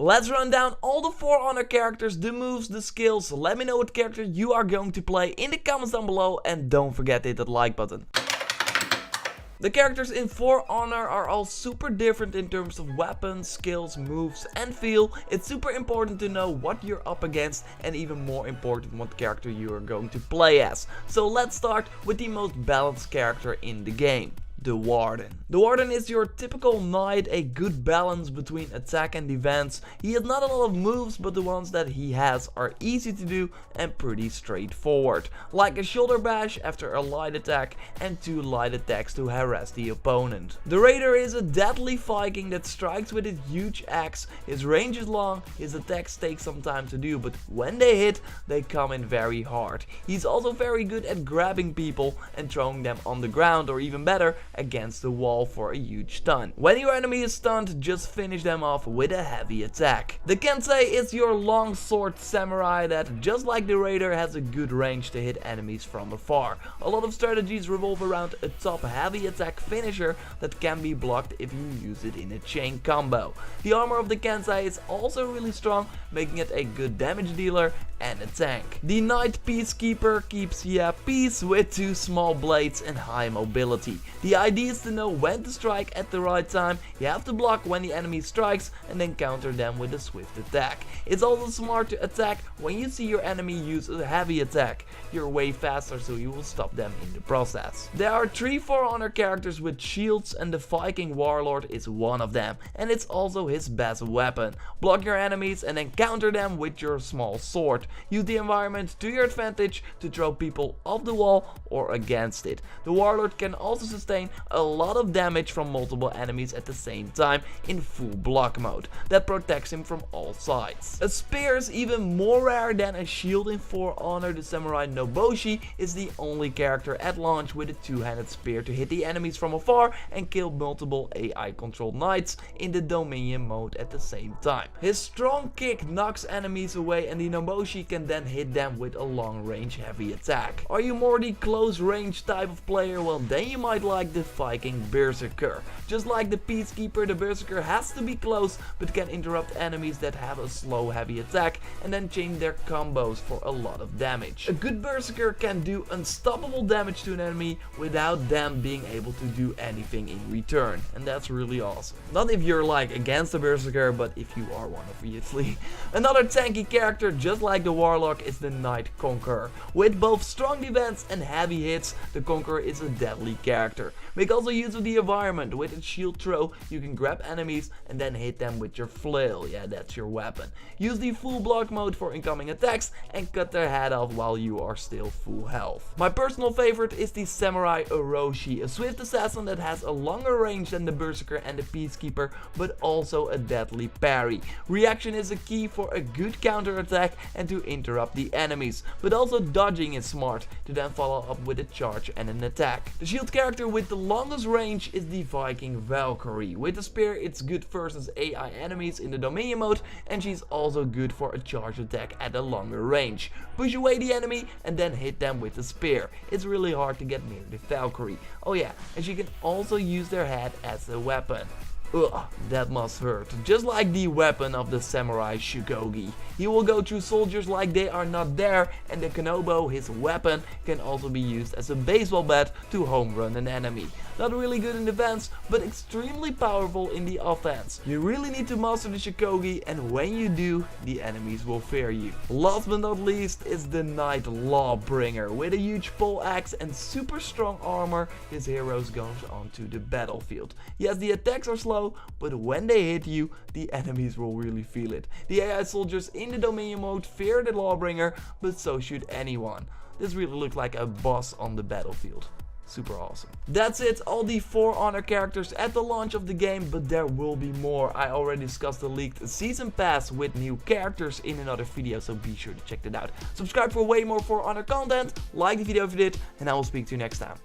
Let's run down all the For Honor characters, the moves, the skills. Let me know what character you are going to play in the comments down below, and don't forget to hit that like button. The characters in For Honor are all super different in terms of weapons, skills, moves and feel. It's super important to know what you're up against, and even more important what character you are going to play as. So let's start with the most balanced character in the game. The Warden. The Warden is your typical knight, a good balance between attack and defense. He has not a lot of moves, but the ones that he has are easy to do and pretty straightforward. Like a shoulder bash after a light attack and 2 light attacks to harass the opponent. The Raider is a deadly Viking that strikes with his huge axe. His range is long, his attacks take some time to do, but when they hit, they come in very hard. He's also very good at grabbing people and throwing them on the ground, or even better, against the wall for a huge stun. When your enemy is stunned, just finish them off with a heavy attack. The Kensei is your long sword samurai that, just like the Raider, has a good range to hit enemies from afar. A lot of strategies revolve around a top heavy attack finisher that can be blocked if you use it in a chain combo. The armor of the Kensei is also really strong, making it a good damage dealer and a tank. The Knight Peacekeeper keeps peace with 2 small blades and high mobility. The idea is to know when to strike at the right time. You have to block when the enemy strikes and then counter them with a swift attack. It's also smart to attack when you see your enemy use a heavy attack. You're way faster, so you will stop them in the process. There are 3 For Honor characters with shields, and the Viking Warlord is one of them, and it's also his best weapon. Block your enemies and then counter them with your small sword. Use the environment to your advantage to throw people off the wall or against it. The Warlord can also sustain a lot of damage from multiple enemies at the same time in full block mode. That protects him from all sides. A spear is even more rare than a shield in For Honor. The Samurai Noboshi is the only character at launch with a 2-handed spear to hit the enemies from afar and kill multiple AI controlled knights in the Dominion mode at the same time. His strong kick knocks enemies away, and the Noboshi can then hit them with a long range heavy attack. Are you more the close range type of player? Well, then you might like the Viking Berserker. Just like the Peacekeeper, the Berserker has to be close but can interrupt enemies that have a slow heavy attack and then chain their combos for a lot of damage. A good Berserker can do unstoppable damage to an enemy without them being able to do anything in return, and that's really awesome. Not if you're like against the Berserker, but if you are one, obviously. Another tanky character just like the Warlock is the Knight Conqueror. With both strong defense and heavy hits, the Conqueror is a deadly character. Make also use of the environment. With its shield throw, you can grab enemies and then hit them with your flail. Yeah, that's your weapon. Use the full block mode for incoming attacks and cut their head off while you are still full health. My personal favorite is the Samurai Orochi, a swift assassin that has a longer range than the Berserker and the Peacekeeper, but also a deadly parry. Reaction is a key for a good counter attack and to interrupt the enemies, but also dodging is smart to then follow up with a charge and an attack. The shield character with the longest range is the Viking Valkyrie. With the spear, it's good versus AI enemies in the Dominion mode, and she's also good for a charge attack at a longer range. Push away the enemy and then hit them with the spear. It's really hard to get near the Valkyrie. Oh yeah, and she can also use their head as a weapon. Ugh, that must hurt. Just like the weapon of the Samurai Shukogi. He will go through soldiers like they are not there, and the Kanobo, his weapon, can also be used as a baseball bat to home run an enemy. Not really good in defense, but extremely powerful in the offense. You really need to master the Shukogi, and when you do, the enemies will fear you. Last but not least is the Knight Lawbringer. With a huge pole axe and super strong armor, his heroes goes onto the battlefield. Yes, the attacks are slow, but when they hit you, the enemies will really feel it. The AI soldiers in the Dominion mode fear the Lawbringer, but so should anyone. This really looks like a boss on the battlefield. Super awesome. That's it, all the For Honor characters at the launch of the game, but there will be more. I already discussed the leaked season pass with new characters in another video, so be sure to check that out. Subscribe for way more For Honor content, like the video if you did, and I will speak to you next time.